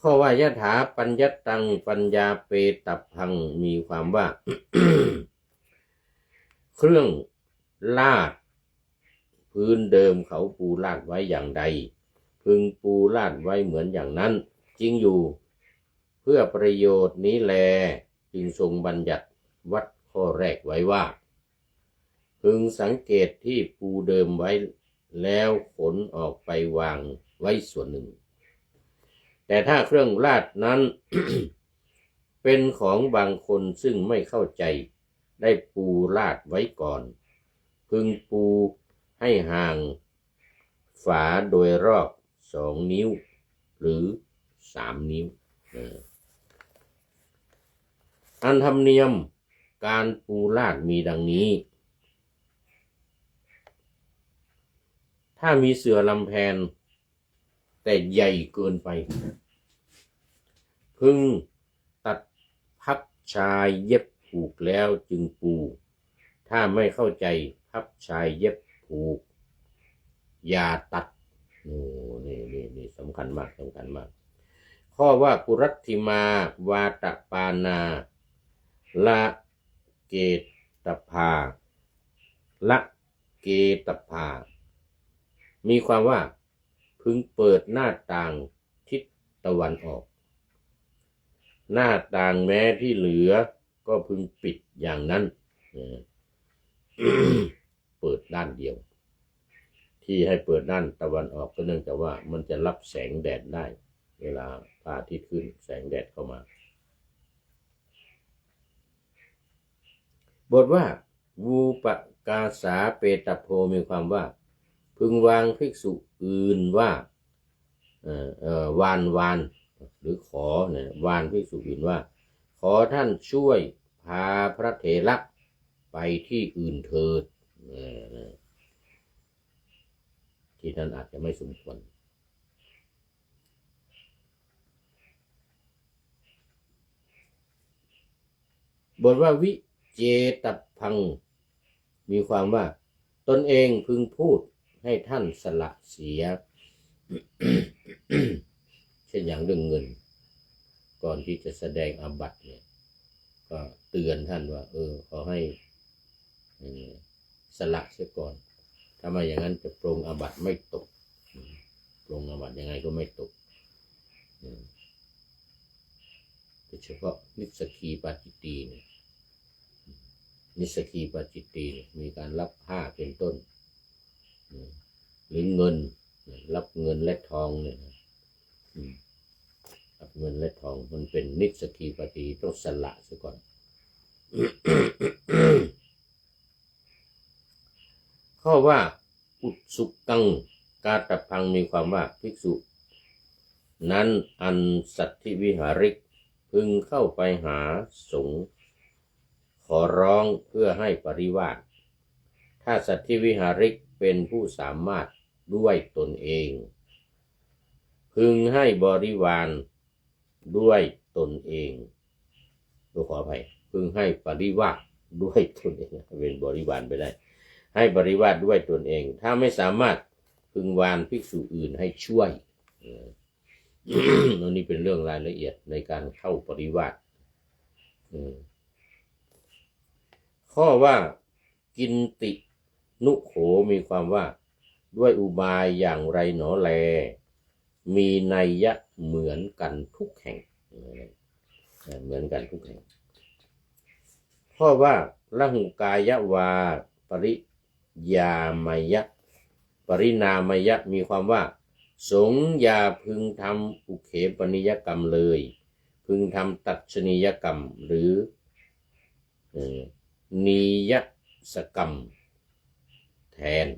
[SPEAKER 1] ข้อว่ายถาปัญญตังปัญญาเปตับพังมีความว่า เครื่องลาดพื้นเดิมเขาปูลาดไว้อย่างใดพึงปูลาดไว้เหมือนอย่างนั้นจริงอยู่เพื่อประโยชน์นี้แลจึงทรงบัญญัติวัดข้อแรกไว้ว่าพึงสังเกตที่ปูเดิมไว้แล้วขนออกไปวางไว้ส่วนหนึ่งแต่ถ้าเครื่องลาดนั้น เป็นของบางคนซึ่งไม่เข้าใจได้ปูลาดไว้ก่อนพึงปูให้ห่างฝาโดยรอบ2 นิ้วหรือ3 นิ้วอันธรรมเนียมการปูลาดมีดังนี้ถ้ามีเสื่อลำแพนแต่ใหญ่เกินไปพึงตัดพับชายเย็บผูกแล้วจึงปูถ้าไม่เข้าใจพับชายเย็บผูกอย่าตัดนี่สำคัญมากข้อว่ากุรัตถิมาวาตปานาละเกตภาละเกตภามีความว่าพึงเปิดหน้าต่างทิศตะวันออกหน้าต่างแม้ที่เหลือก็พึงปิดอย่างนั้น เปิดด้านเดียวที่ให้เปิดด้านตะวันออกก็เนื่องจากว่ามันจะรับแสงแดดได้เวลาพระอาทิตย์ขึ้นแสงแดดเข้ามาบทว่าวูปกาสาเปตโพมีความว่าพึงวางภิกษุอื่นว่าวานหรือขอเนี่ยวานภิกษุอื่นว่าขอท่านช่วยพาพระเถระไปที่อื่นเถิดที่ท่านอาจจะไม่สมควรบทว่าวิเจตพังมีความว่าตนเองพึงพูดให้ท่านสละเสีย เช่นอย่างเรื่องเงินก่อนที่จะแสดงอาบัติเนี่ยก็เตือนท่านว่าขอให้สละเสียก่อนถ้าไม่อย่างนั้นจะปรงอาบัติไม่ตกปรงอาบัติยังไงก็ไม่ตกโดยเฉพาะนิสกีปาจิตตีเนี่ยนิสกีปาจิตตีมีการรับผ้าเป็นต้นหรือเงินรับเงินและทองเนี่ยรับเงินและทองมันเป็นนิสกีปาจิตตีต้องสละเสียก่อน ข้อว่าอุสุกังกาตพังมีความว่าภิกษุนั้นอันสัตถิวิหาริกพึงเข้าไปหาสงฆ์ขอร้องเพื่อให้ปริวาสถ้าสัตถิวิหาริกเป็นผู้สามารถด้วยตนเองพึงให้บริวารด้วยตนเองขออภัยพึงให้ปริวาสด้วยตนเองเป็นบริวารไปได้ให้บริวารด้วยตนเองถ้าไม่สามารถพึงวานภิกษุอื่นให้ช่วยนี่เป็นเรื่องรายละเอียดในการเข้าปริวาสข้อว่ากินตินุโขมีความว่าด้วยอุบายอย่างไรหนอแลมีนัยยะเหมือนกันทุกแห่งเหมือนกันทุกแห่งข้อว่าละหุกายวาปริยามยะปรินามยะมีความว่าสงฆ์อย่าพึงทำอุเขปนิยกรรมเลยพึงทำตัชนียกรรมหรือนิยสกรรมแทน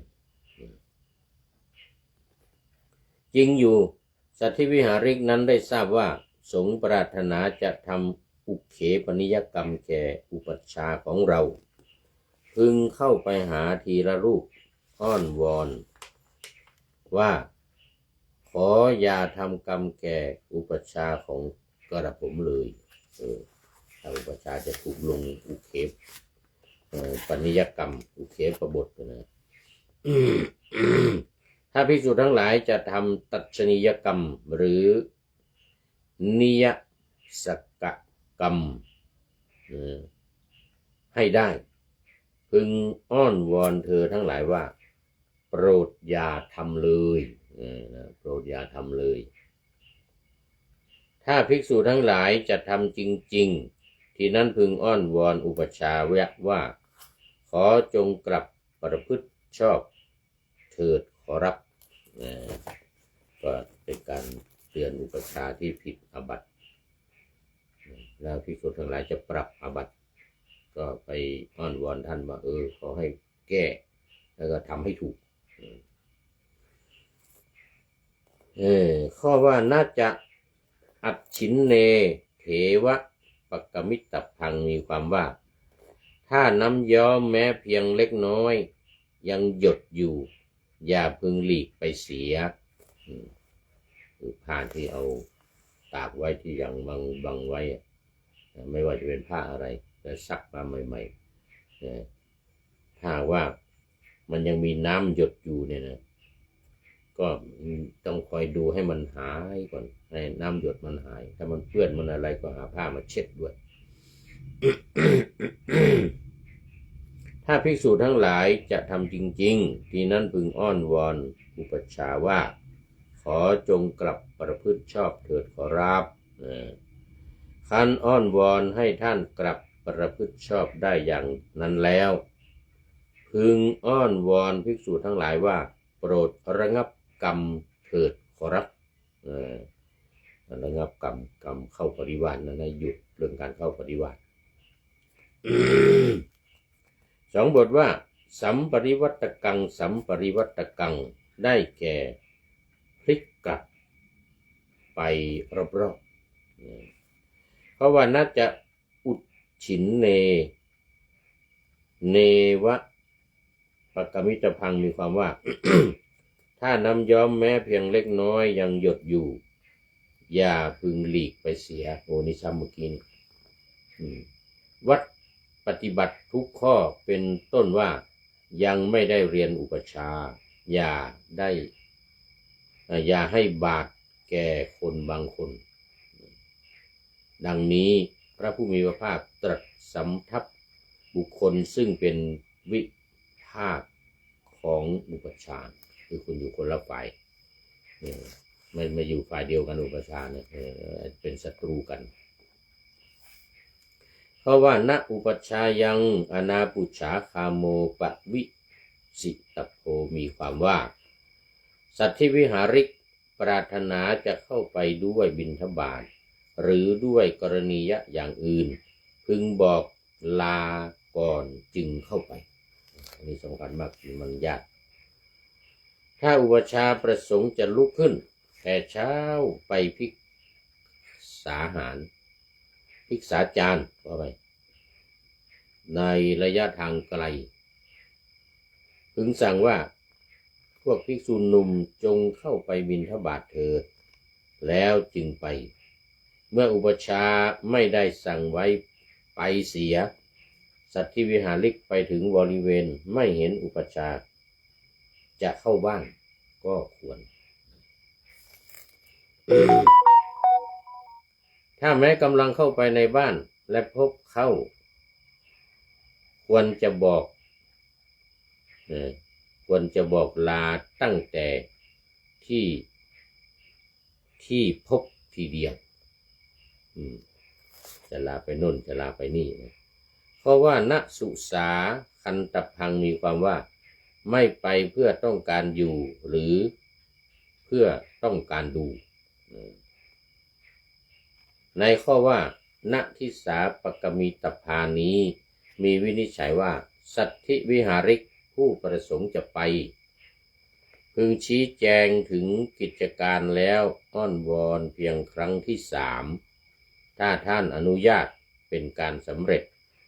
[SPEAKER 1] จริงอยู่สัตถิวิหาริกนั้นได้ทราบว่าสงฆ์ปรารถนาจะทำอุเขปนิยกรรมแก่อุปัชฌาย์ของเราพึงเข้าไปหาทีละรูปอ้อนวอนว่าขออย่าทำกรรมแก่อุปัชฌาย์ของกระผมเลยถ้าอุปัชฌาย์จะถูกลงอุเขปนิยกรรมอุเขปบทนะถ้าภิกษุทั้งหลายจะทำตัชนียกรรมหรือนิยสกกรรมให้ได้ พึงอ้อนวอนเธอทั้งหลายว่าโปรดอย่าทำเลยโปรดอย่าทำเลยถ้าภิกษุทั้งหลายจะทำจริงๆที่นั้นพึงอ้อนวอนอุปัชฌายะว่าขอจงกลับประพฤติชอบเถิดขอรับก็เป็นการเตือนอุปัชฌาย์ที่ผิดอาบัติแล้วภิกษุทั้งหลายจะปรับอาบัติก็ไปอ้อนวอนท่านว่าขอให้แก้แล้วก็ทำให้ถูกข้อว่าน่าจะอัดฉินเนเถวะปกมิตพังมีความว่าถ้าน้ำย้อมแม้เพียงเล็กน้อยยังหยดอยู่อย่าพึงหลีกไปเสียคือผ้าที่เอาตากไว้ที่ยังบังไว้ไม่ว่าจะเป็นผ้าอะไรแต่ซักมาใหม่ๆถ้าว่ามันยังมีน้ำหยดอยู่เนี่ยนะก็ต้องคอยดูให้มันหายก่อนให้น้ำหยดมันหายถ้ามันเปื้อนมันอะไรก็หาผ้ามาเช็ดด้วย ถ้าภิกษุทั้งหลายจะทำจริงๆที่นั้นพึงอ้อนวอนอุปัชฌาย์ว่าขอจงกลับประพฤติชอบเถิดขอรับคันอ้อนวอนให้ท่านกลับประพฤติชอบได้อย่างนั้นแล้วพึงอ้อนวอนภิกษุทั้งหลายว่าโปรดระงับกรรมเถิดขอรับระงับกรรมเข้าปริวาสนั้นหยุดเรื่องการเข้าปริวาส สองบทว่าสัมปริวัตกังสัมปริวัตกังได้แก่พลิกกลับไปรอบๆเพราะว่าน่าจะอุดฉินเนวะปกมิตพังมีความว่า ถ้าน้ำย้อมแม้เพียงเล็กน้อยยังหยดอยู่อย่าพึงหลีกไปเสียนิซ้ำเมื่อกี้นี่วัดปฏิบัติทุกข้อเป็นต้นว่ายังไม่ได้เรียนอุปัชฌาย์อย่าให้บาปแก่คนบางคนดังนี้พระผู้มีพระภาคตรัสสำทับบุคคลซึ่งเป็นวิภาคของอุปัชฌาย์คือคุณอยู่คนละฝ่ายไม่อยู่ฝ่ายเดียวกันอุปัชฌาย์เนี่ยเป็นศัตรูกันเพราะว่าณอุปัชฌายังอนาปุจฉาคาโมปวิสิตโพมีความว่าสัตถิวิหาริกปรารถนาจะเข้าไปด้วยบิณฑบาตหรือด้วยกรณียะอย่างอื่นพึงบอกลาก่อนจึงเข้าไปอันนี้สำคัญมากมันยากถ้าอุปัชฌาย์ประสงค์จะลุกขึ้นแต่เช้าไปภิกษาหารภิกษาจารว่าไปในระยะทางไกลพึงสั่งว่าพวกภิกษุหนุ่มจงเข้าไปบิณฑบาตเถิดแล้วจึงไปเมื่ออุปัชฌาย์ไม่ได้สั่งไว้ไปเสียสัตถิวิหาริกไปถึงบริเวณไม่เห็นอุปัชฌาย์จะเข้าบ้านก็ควร ถ้าแม้กำลังเข้าไปในบ้านและพบเข้าควรจะบอกลาตั้งแต่ที่พบทีเดียวจะลาไปโน่นจะลาไปนี่นะเพราะว่าณสุสาคันตพังมีความว่าไม่ไปเพื่อต้องการอยู่หรือเพื่อต้องการดูในข้อว่าณทิสาปกมิตภานี้มีวินิจฉัยว่าสัตถิวิหาริกผู้ประสงค์จะไปพึงชี้แจงถึงกิจการแล้วอ้อนวอนเพียงครั้งที่3ถ้าท่านอนุญาตเป็นการสำเร็จ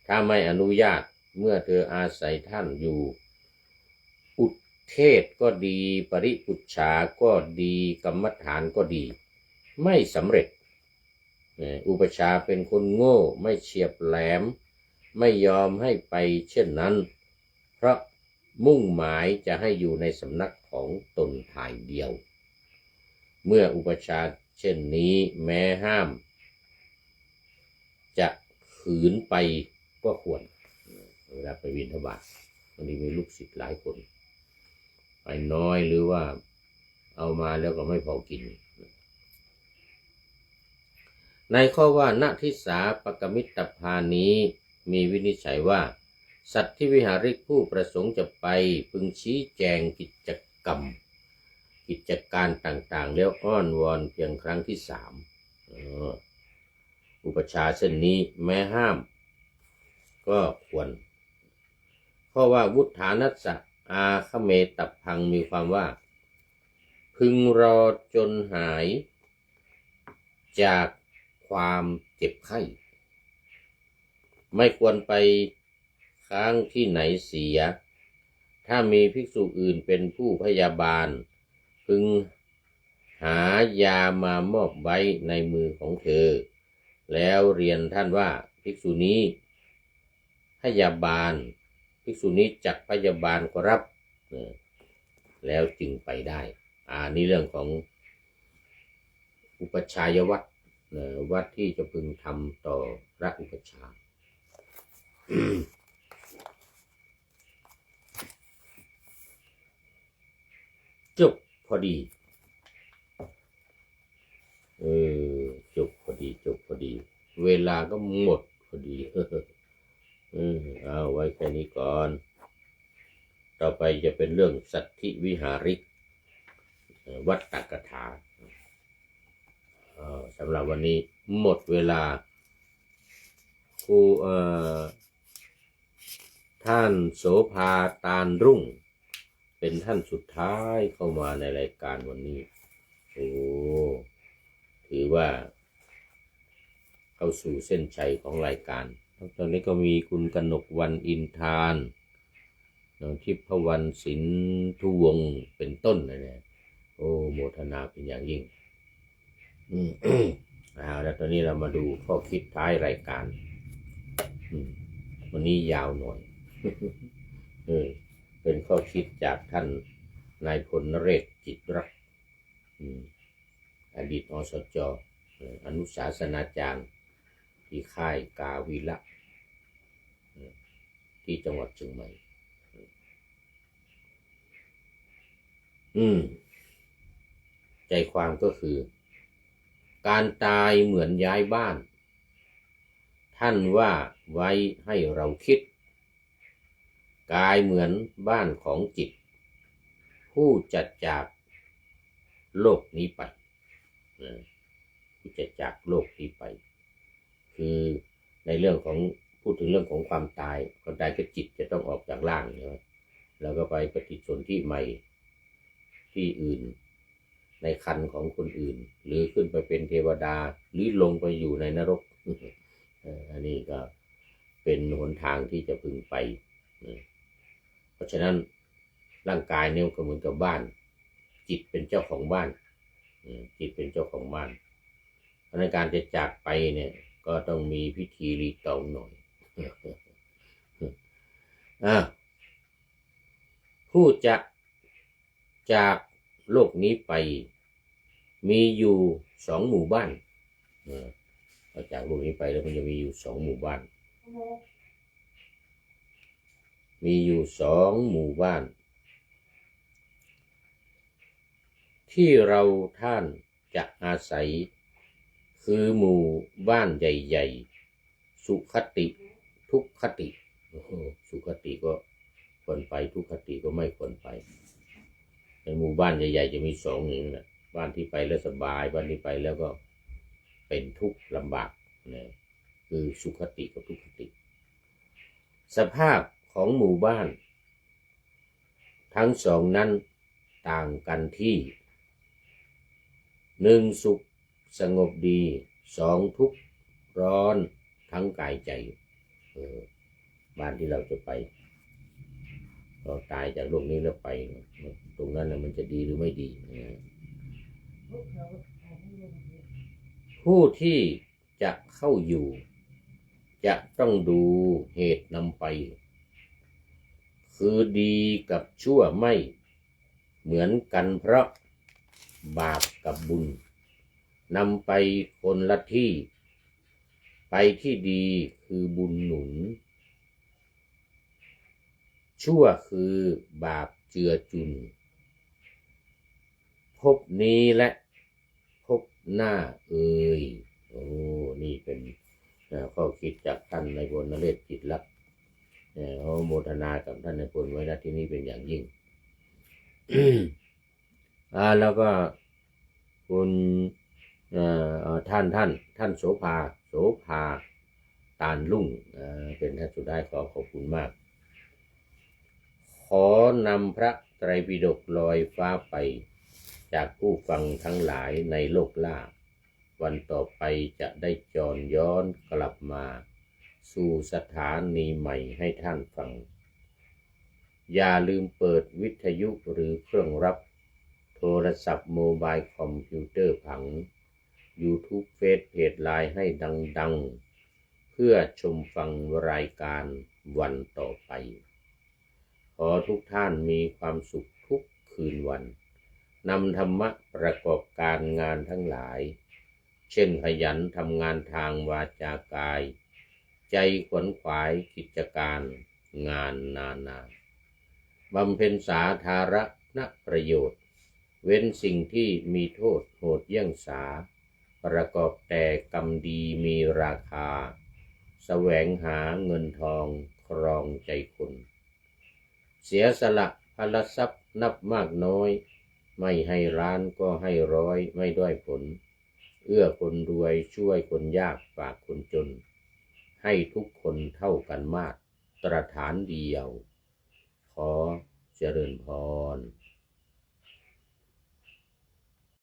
[SPEAKER 1] ถ้าไม่อนุญาตเมื่อเธออาศัยท่านอยู่อุเทศก็ดีปริปุจฉาก็ดีกรรมฐานก็ดีไม่สำเร็จอุปัชฌาย์เป็นคนโง่ไม่เฉียบแหลมไม่ยอมให้ไปเช่นนั้นเพราะมุ่งหมายจะให้อยู่ในสำนักของตนถ่ายเดียวเมื่ออุปัชฌาย์เช่นนี้แม้ห้ามจะขืนไปก็ควร เวลาไปบิณฑบาตบางทีมีลูกศิษย์หลายคนไปน้อยหรือว่าเอามาแล้วก็ไม่พอกินในข้อว่าณทิสาปกมิตตภานี้มีวินิจฉัยว่าสัตว์ที่วิหาริกผู้ประสงค์จะไปพึงชี้แจงกิจกรรมกิจการต่างๆแล้วอ้อนวอนเพียงครั้งที่สามอุปชาเช่นนี้แม้ห้ามก็ควรเพราะว่าวุฒานัสสะอาคเมตับพังมีความว่าพึงรอจนหายจากความเจ็บไข้ไม่ควรไปค้างที่ไหนเสียถ้ามีภิกษุอื่นเป็นผู้พยาบาลพึงหายามามอบไว้ในมือของเธอแล้วเรียนท่านว่าภิกษุนี้พยาบาลภิกษุนี้จักพยาบาลขอรับแล้วจึงไปได้นี่เรื่องของอุปชายวัดวัดที่จะพึงทำต่อพระอุปชา จบพอดีจบพอดีเวลาก็หมดพอดีเอาไว้แค่นี้ก่อนต่อไปจะเป็นเรื่องสัตถิวิหาริกวัตตกถาสำหรับวันนี้หมดเวลาครูท่านโสภาตาลรุ่งเป็นท่านสุดท้ายเข้ามาในรายการวันนี้ถือว่าเข้าสู่เส้นชัยของรายการตอนนี้ก็มีคุณกนกวรรณอินทานน้องทิพวรรณสินทุวงศ์เป็นต้นนะโมทนาเป็นอย่างยิ่งแล้วตอนนี้เรามาดูข้อคิดท้ายรายการวันนี้ยาวหน่อย เป็นข้อคิดจากท่านนายพลนเรศจิตรักอดีตอสจ.อนุศาสนาจารย์ที่ค่ายกาวิระที่จังหวัดเชียงใหม่ใจความก็คือการตายเหมือนย้ายบ้านท่านว่าไว้ให้เราคิดกายเหมือนบ้านของจิตผู้จะจากโลกนี้ไปผู้จะจากโลกนี้ไปคือในเรื่องของพูดถึงเรื่องของความตายคนตายก็จิตจะต้องออกจากร่างแล้วก็ไปปฏิสนธิใหม่ที่อื่นในคันของคนอื่นหรือขึ้นไปเป็นเทวดาหรือลงไปอยู่ในนรกอันนี้ก็เป็นหนทางที่จะพึงไปเพราะฉะนั้นร่างกายเนี่ยก็เหมือนกับบ้านจิตเป็นเจ้าของบ้านจิตเป็นเจ้าของบ้านในการจะจากไปเนี่ยก็ต้องมีพิธีรีตองหน่อยผู้จะจากโลกนี้ไปมีอยู่2 หมู่บ้านจากโลกนี้ไปแล้วมันจะมีอยู่2 หมู่บ้านมีอยู่2 หมู่บ้านที่เราท่านจะอาศัยคือหมู่บ้านใหญ่ๆสุขติทุกขติสุขติก็ควรไปทุกขติก็ไม่ควรไปในหมู่บ้านใหญ่ๆจะมี2อย่างนั้นบ้านที่ไปแล้วสบายบ้านที่ไปแล้วก็เป็นทุกข์ลำบากคือสุขติกับทุกขติสภาพของหมู่บ้านทั้ง2นั้นต่างกันที่1สุขสงบดี2ทุกข์ร้อนทั้งกายใจบ้านที่เราจะไปเราตายจากโลกนี้แล้วไปตรงนั้นมันจะดีหรือไม่ดีผู้ที่จะเข้าอยู่จะต้องดูเหตุนำไปคือดีกับชั่วไม่เหมือนกันเพราะบาปกับบุญนำไปคนละที่ไปที่ดีคือบุญหนุน ชั่วคือบาปเจือจุนภพนี้และภพหน้าโอ้นี่เป็นข้อคิดจากท่านนายพลนเรศจิตลักษณ์เขาโมทนากับท่านนายพลไว้ณที่นี้เป็นอย่างยิ่ง แล้วก็คุณท่านโสภาตาลลุ่งเป็นท่านสุดท้ายขอบคุณมากขอนำพระไตรปิฎกลอยฟ้าไปจากผู้ฟังทั้งหลายในโลกล่าวันต่อไปจะได้จรย้อนกลับมาสู่สถานีใหม่ให้ท่านฟังอย่าลืมเปิดวิทยุหรือเครื่องรับโทรศัพท์โมบายคอมพิวเตอร์ผัง YouTube เฟซเพจไลน์ให้ดังๆเพื่อชมฟังรายการวันต่อไปขอทุกท่านมีความสุขทุกคืนวันนำธรรมะประกอบการงานทั้งหลายเช่นขยันทำงานทางวาจากายใจขวนขวายกิจการงานนาบำเพ็ญสาธารณประโยชน์เว้นสิ่งที่มีโทษโหดเยี่ยงสาประกอบแต่กรรมดีมีราคาแสวงหาเงินทองครองใจคนเสียสละพลทรัพย์นับมากน้อยไม่ให้ล้านก็ให้ร้อยไม่ด้อยผลเอื้อคนรวยช่วยคนยากฝากคนจนให้ทุกคนเท่ากันมากตรฐานเดียวขอเจริญพร